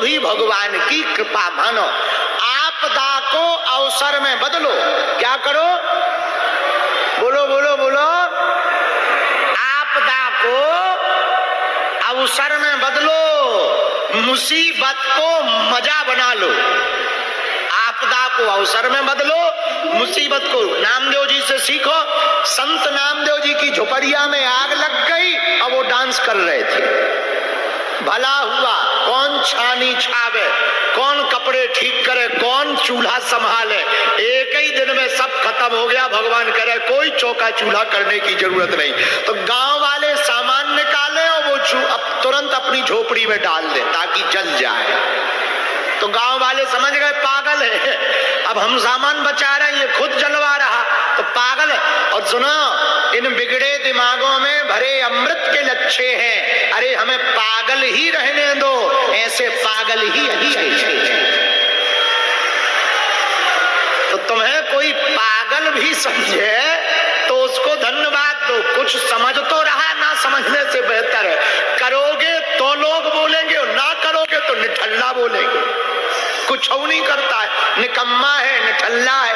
भी भगवान की कृपा मानो। आपदा को अवसर में बदलो। क्या करो? बोलो बोलो बोलो। आपदा को अवसर में बदलो, मुसीबत को मजा बना लो। आपदा को अवसर में बदलो, मुसीबत को। नामदेव जी से सीखो। संत नामदेव जी की झोपड़िया में आग लग गई और वो डांस कर रहे थे। भला हुआ, कौन छानी छावे, कौन कपड़े ठीक करे, कौन चूल्हा संभाले। एक ही दिन में सब खत्म हो गया। भगवान करे कोई चौका चूल्हा करने की जरूरत नहीं। तो गांव वाले सामान निकाले और वो अब तुरंत अपनी झोपड़ी में डाल दे ताकि जल जाए। तो गांव वाले समझ गए पागल है, अब हम सामान बचा रहे हैं, ये खुद जलवा रहा, तो पागल है। और सुनो, इन बिगड़े दिमागों में भरे अमृत के लच्छे हैं। अरे हमें पागल ही रहने दो, ऐसे पागल ही अच्छे हैं। तो तुम्हें कोई पागल भी समझे तो उसको धन्यवाद दो। कुछ समझ तो रहा, ना समझने से बेहतर है। करोगे तो लोग बोलेंगे और ना करोगे तो निठल्ला बोलेंगे। कुछ नहीं करता है, निकम्मा है, निठल्ला है।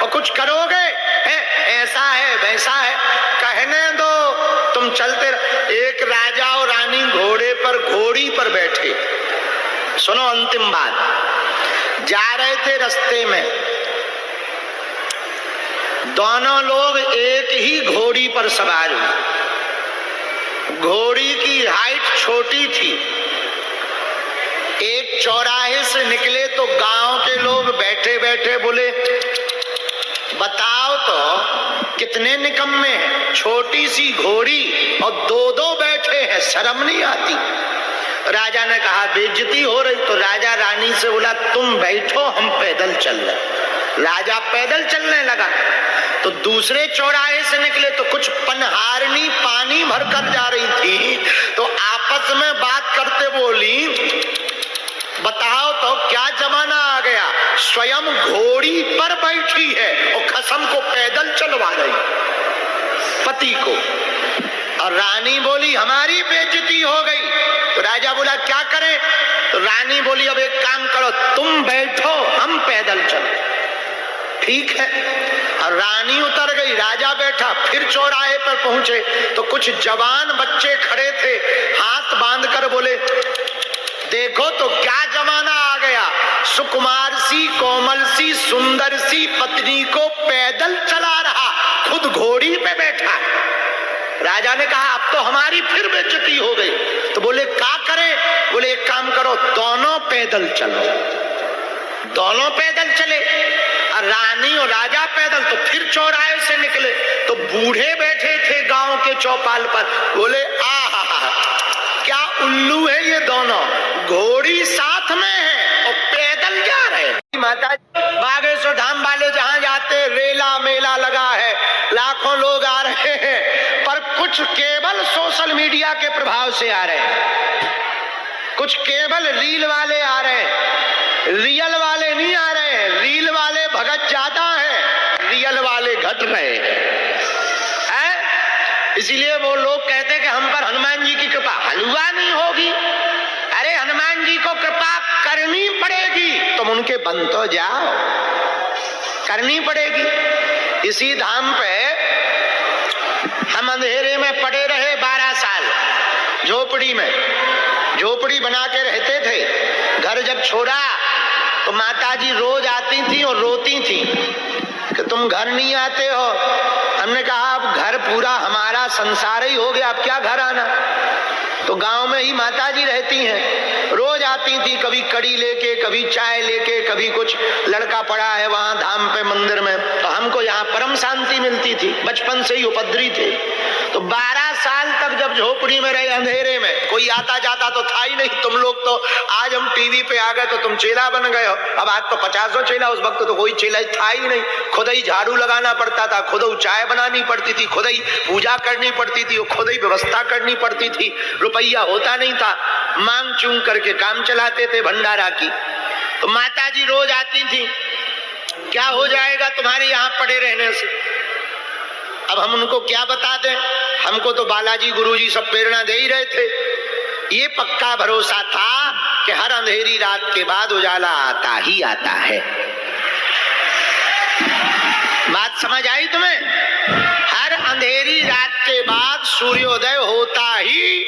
और कुछ करोगे है, ऐसा है वैसा है, कहने दो। तुम चलते एक राजा और रानी घोड़ी पर बैठे। सुनो अंतिम बात। जा रहे थे रास्ते में, दोनों लोग एक ही घोड़ी पर सवार हुए। घोड़ी की हाइट छोटी थी। एक चौराहे से निकले तो गांव के लोग बैठे बैठे बोले, बताओ तो कितने निकम्मे हैं, छोटी सी घोड़ी और दो दो बैठे हैं, शर्म नहीं आती। राजा ने कहा बेइज्जती हो रही। तो राजा रानी से बोला तुम बैठो, हम पैदल चल रहे। राजा पैदल चलने लगा। तो दूसरे चौराहे से निकले तो कुछ पनहारनी पानी भरकर जा रही थी। तो आपस में बात करते बोली, बताओ तो क्या जमाना आ गया, स्वयं घोड़ी पर बैठी है और खसम को पैदल चलवा रही पति को। और रानी बोली हमारी बेइज्जती हो गई। तो राजा बोला क्या करें? तो रानी बोली अब एक काम करो, तुम बैठो, हम पैदल चलो। ठीक है। और रानी उतर गई, राजा बैठा। फिर चौराहे पर पहुंचे तो कुछ जवान बच्चे खड़े थे, हाथ बांधकर बोले देखो तो क्या जमाना आ गया, सुकुमार सी कोमल सी सुंदर सी पत्नी को पैदल चला रहा, खुद घोड़ी पे बैठा। राजा ने कहा अब तो हमारी फिर बेइज्जती हो गई। तो बोले क्या करें? बोले एक काम करो, दोनों पैदल चलो। दोनों पैदल चले और रानी और राजा पैदल। तो फिर चौराहे से निकले तो बूढ़े बैठे थे गांव के चौपाल पर। बोले आहा क्या उल्लू है ये दोनों, घोड़ी साथ में है और पैदल जा रहे हैं। माता बागेश्वर धाम वाले जहां जाते रेला मेला लगा है, लाखों लोग आ रहे हैं, पर कुछ केवल सोशल मीडिया के प्रभाव से आ रहे हैं, कुछ केवल रील वाले आ रहे हैं, रियल वाले नहीं आ रहे हैं। रील वाले भगत ज्यादा है, रियल वाले घट रहे हैं। इसीलिए वो लोग कहते हैं कि हम पर हनुमान जी की कृपा। हलवा नहीं होगी, अरे हनुमान जी को कृपा करनी पड़ेगी। तुम उनके बन तो जाओ, करनी पड़ेगी। इसी धाम पे हम अंधेरे में पड़े रहे 12 साल, झोपड़ी में, झोपड़ी बना के रहते थे। घर जब छोड़ा तो माताजी रोज आती थी और रोती थी कि तुम घर नहीं आते हो। हमने कहा अब घर पूरा हमारा संसार ही हो गया, अब क्या घर आना। तो गांव में ही माताजी रहती हैं, रोज आती थी, कभी कड़ी लेके, कभी चाय लेके, कभी कुछ लड़का पड़ा है वहां धाम पे मंदिर में, तो हमको यहाँ परम शांति मिलती थी। बचपन से ही उपद्री थे। तो 12 साल तक जब झोपड़ी में रहे अंधेरे में, कोई आता जाता तो था ही नहीं। तुम लोग तो आज हम टीवी पे आ गए तो तुम चेला बन गए हो। अब आज तो 50 चेला, उस वक्त तो कोई चेला था ही नहीं। खुद ही झाड़ू लगाना पड़ता था, खुद ही चाय बनानी पड़ती थी, खुद ही पूजा करनी पड़ती थी, खुद ही व्यवस्था करनी पड़ती थी। रुपया होता नहीं था, मांग चूंग करके काम चलाते थे भंडारा की। तो माताजी रोज आती थी, क्या हो जाएगा तुम्हारे यहाँ पड़े रहने से। अब हम उनको क्या बता दें, हमको तो बालाजी गुरुजी सब प्रेरणा दे ही रहे थे। ये पक्का भरोसा था कि हर अंधेरी रात के बाद उजाला आता ही आता है। बात समझ आई तुम्हें? हर अंधेरी रात के बाद सूर्योदय होता ही,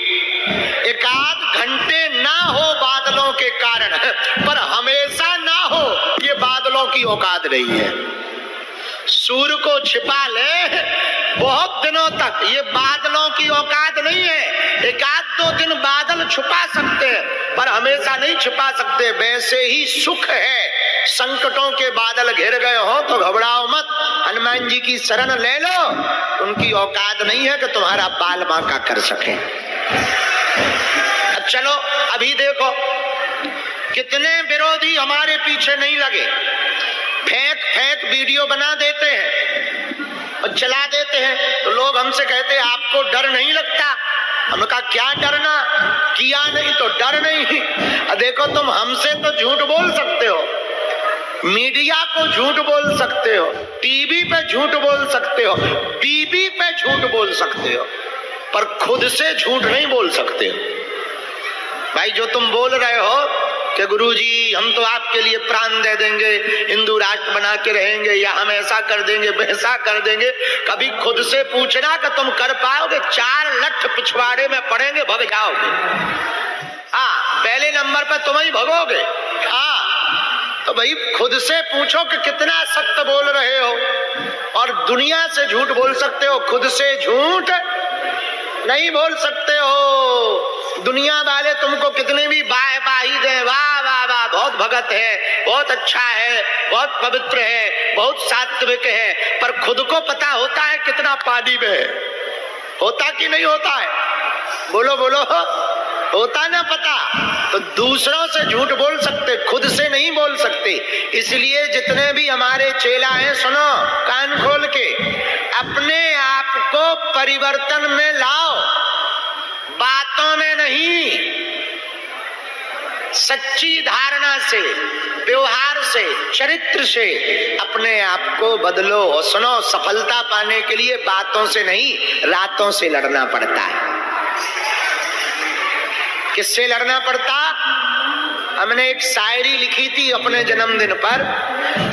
एकाध घंटे ना हो बादलों के कारण, पर हमेशा ना हो, ये बादलों की औकात नहीं है। सूर्य को छिपा ले बहुत दिनों तक, ये बादलों की औकात नहीं है। एक आध दो दिन बादल छुपा सकते हैं, पर हमेशा नहीं छुपा सकते। वैसे ही सुख है, संकटों के बादल घिर गए हो तो घबराओ मत, हनुमान जी की शरण ले लो। उनकी औकात नहीं है कि तुम्हारा बाल बांका कर सके। अब चलो, अभी देखो कितने विरोधी हमारे पीछे नहीं लगे, फेंक फेंक वीडियो बना देते हैं और चला देते हैं। तो लोग हमसे कहते हैं आपको डर नहीं लगता? हमने कहा क्या डरना, किया नहीं तो डर नहीं। देखो तुम हमसे तो झूठ बोल सकते हो, मीडिया को झूठ बोल सकते हो, टीवी पे झूठ बोल सकते हो, बीबी पे झूठ बोल सकते हो, पर खुद से झूठ नहीं बोल सकते हो। भाई जो तुम बोल रहे हो कि गुरुजी हम तो आपके लिए प्राण दे देंगे, हिंदू राष्ट्र बना के रहेंगे, या हम ऐसा कर देंगे वैसा कर देंगे, कभी खुद से पूछना कि तुम कर पाओगे? 4 लठ पिछवाड़े में पड़ेंगे, भग जाओगे। हाँ, पहले नंबर पर तुम ही भगोगे। हाँ, तो भाई खुद से पूछो कि कितना सत्य बोल रहे हो। और दुनिया से झूठ बोल सकते हो, खुद से झूठ नहीं बोल सकते हो। दुनिया वाले तुमको कितने भी बाही दे, वाह वाह वाह बहुत भगत है, बहुत अच्छा है, बहुत पवित्र है, बहुत सात्विक है, पर खुद को पता होता है कितना पानी में है? होता कि नहीं होता है? बोलो बोलो, होता ना पता? तो दूसरों से झूठ बोल सकते, खुद से नहीं बोल सकते। इसलिए जितने भी हमारे चेला हैं, सुनो कान खोल के, अपने आप को परिवर्तन में लाओ, बातों में नहीं, सच्ची धारणा से, व्यवहार से, चरित्र से अपने आप को बदलो। और सुनो, सफलता पाने के लिए बातों से नहीं, रातों से लड़ना पड़ता है। किससे लड़ना पड़ता? हमने एक शायरी लिखी थी अपने जन्मदिन पर,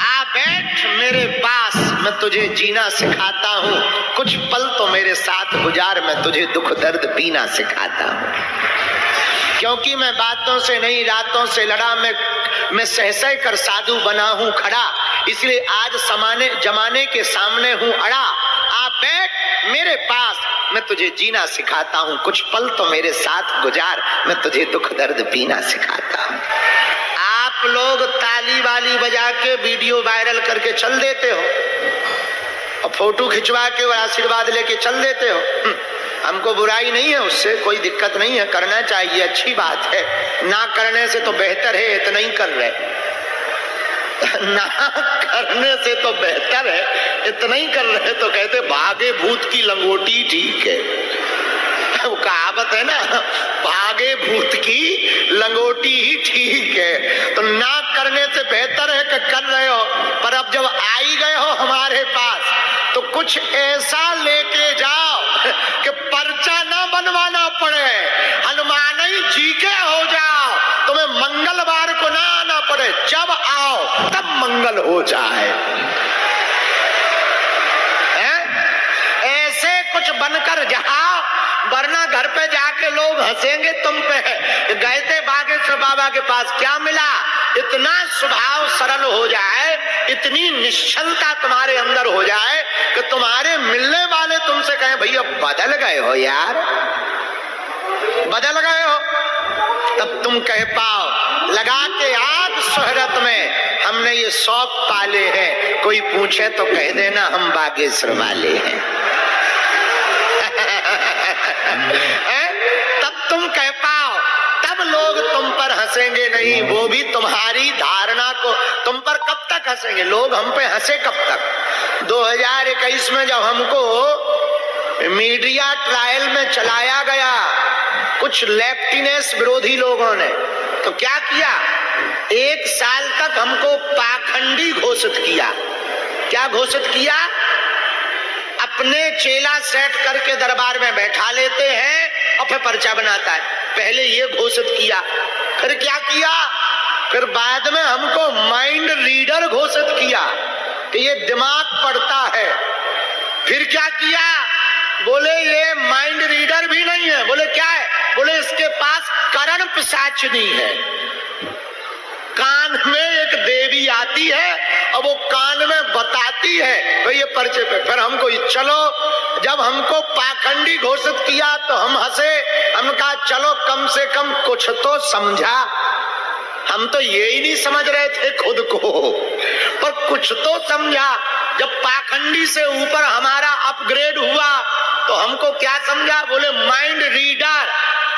आ बैठ मेरे पास मैं तुझे जीना सिखाता हूँ, कुछ पल तो मेरे साथ गुजार, मैं तुझे दुख दर्द पीना सिखाता हूँ। क्योंकि मैं बातों से नहीं रातों से लड़ा, मैं सह सह कर साधु बना हूँ खड़ा, इसलिए आज जमाने के सामने हूँ अड़ा। आ बैठ मेरे पास मैं तुझे जीना सिखाता हूँ, कुछ पल तो मेरे साथ गुजार, मैं तुझे दुख दर्द पीना सिखाता हूँ। आप लोग ताली वाली बजा के वीडियो वायरल करके चल देते हो और फोटो खिंचवा के और आशीर्वाद लेके चल देते हो। हमको बुराई नहीं है, उससे कोई दिक्कत नहीं है, करना चाहिए, अच्छी बात है। ना करने से तो बेहतर है, इतना ही कर रहे, ना करने से तो बेहतर है, इतना ही कर रहे। तो कहते भागे भूत की लंगोटी ठीक है, वो कहावत है ना, भागे भूत की लंगोटी ही ठीक है। तो ना करने से बेहतर है कि कर रहे हो। पर अब जब आई गए हो हमारे पास, तो कुछ ऐसा लेके जाओ कि पर्चा ना बनवाना पड़े, हनुमान जी के हो जाओ, तुम्हें मंगलवार को ना आना पड़े, जब आओ तब मंगल हो जाए। ऐसे कुछ बनकर जाओ, वरना घर पे जाके लोग हंसेंगे तुम पे। गए थे बागेश्वर बाबा के पास, क्या मिला? इतना स्वभाव सरल हो जाए, इतनी निश्चलता तुम्हारे अंदर हो जाए कि तुम्हारे मिलने वाले तुमसे कहें भैया बदल गए हो यार, बदल गए हो। तब तुम कह पाओ लगा के आग शोहरत में हमने ये शौक पाले हैं, कोई पूछे तो कह देना हम बागेश्वर वाले हैं। तब तुम कह पाओ, तब लोग तुम पर हंसेंगे नहीं, वो भी तुम्हारी धारणा को। तुम पर कब तक हंसेंगे लोग? हम पे हंसे कब तक? 2021 में जब हमको मीडिया ट्रायल में चलाया गया कुछ लेफ्टिनेंस विरोधी लोगों ने, तो क्या किया? 1 साल तक हमको पाखंडी घोषित किया। क्या घोषित किया? अपने चेला सेट करके दरबार में बैठा लेते हैं और फिर पर्चा बनाता है। पहले ये घोषित किया फिर क्या किया? फिर बाद में हमको माइंड रीडर घोषित किया कि ये दिमाग पढ़ता है। फिर क्या किया? बोले ये माइंड रीडर भी नहीं है। बोले क्या है? बोले इसके पास करण पिशाचिनी है। कान में एक देवी आती है और वो कान में बताती है तो ये पर्चे पे। फिर हमको चलो, जब हमको पाखंडी घोषित किया तो हम हंसे। हम कहा चलो कम से कम कुछ तो समझा। हम तो यही नहीं समझ रहे थे खुद को, पर कुछ तो समझा। जब पाखंडी से ऊपर हमारा अपग्रेड हुआ तो हमको क्या समझा? बोले माइंड रीडर।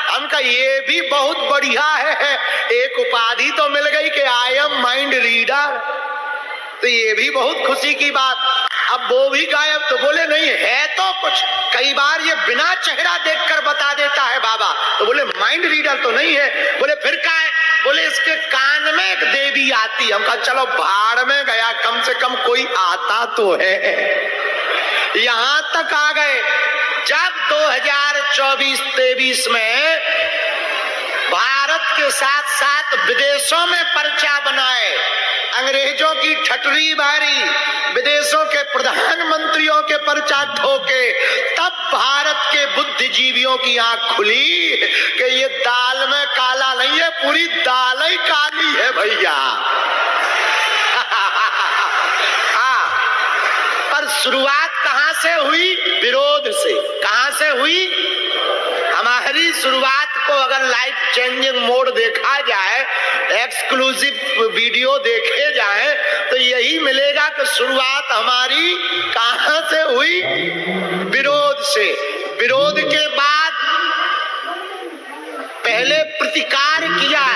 हमका ये भी बहुत बढ़िया है, एक उपाधि तो मिल गई कि आई एम माइंड रीडर। तो ये भी बहुत खुशी की बात। अब वो भी गायब। तो बोले नहीं है तो कुछ, कई बार ये बिना चेहरा देखकर बता देता है बाबा। तो बोले माइंड रीडर तो नहीं है। बोले फिर क्या है? बोले इसके कान में एक देवी आती। हम कहा चलो भाड़ में गया, कम से कम कोई आता तो है। यहां तक आ गए जब 2024-23 में भारत के साथ साथ विदेशों में पर्चा बनाए, अंग्रेजों की ठटरी बारी, विदेशों के प्रधानमंत्रियों के पर्चा ठोके, तब भारत के बुद्धिजीवियों की आंख खुली कि ये दाल में काला नहीं है, पूरी दाल ही काली है भैया। पर शुरुआत कहां से हुई? विरोध से। कहां से हुई? हमारी शुरुआत को अगर लाइफ चेंजिंग मोड देखा जाए, एक्सक्लूसिव वीडियो देखे जाए, तो यही मिलेगा कि शुरुआत हमारी कहां से हुई? विरोध से। विरोध के बाद पहले प्रतिकार किया,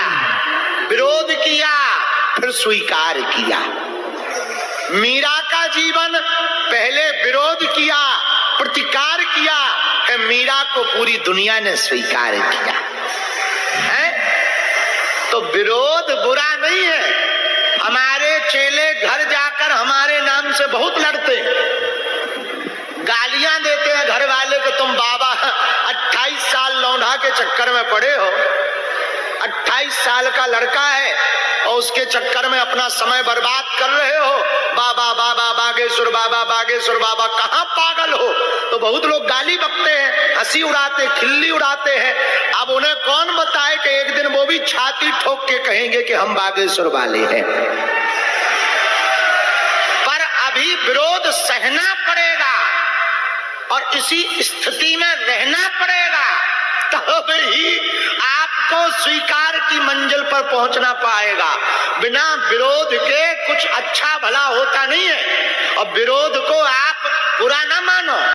विरोध किया, फिर स्वीकार किया। मीरा का जीवन पहले विरोध किया, प्रतिकार किया, फिर मीरा को पूरी दुनिया ने स्वीकार किया है। तो विरोध बुरा नहीं है। हमारे चेले घर जाकर हमारे नाम से बहुत लड़ते हैं, गालियां देते हैं घर वाले को, तुम बाबा 28 साल लौंडा के चक्कर में पड़े हो। 28 साल का लड़का है और उसके चक्कर में अपना समय बर्बाद कर रहे हो। बाबा बाबा बागेश्वर बाबा, बागेश्वर बाबा, कहां पागल हो? तो बहुत लोग गाली बकते हैं, हंसी उड़ाते, खिल्ली उड़ाते हैं। अब उन्हें कौन बताए कि एक दिन वो भी छाती ठोक के कहेंगे कि हम बागेश्वर वाले हैं। पर अभी विरोध सहना पड़ेगा और इसी स्थिति में रहना पड़ेगा, तब ही आपको स्वीकार की मंजिल पर पहुंचना पाएगा। बिना विरोध के कुछ अच्छा भला होता नहीं है। और विरोध को आप बुरा ना मानो।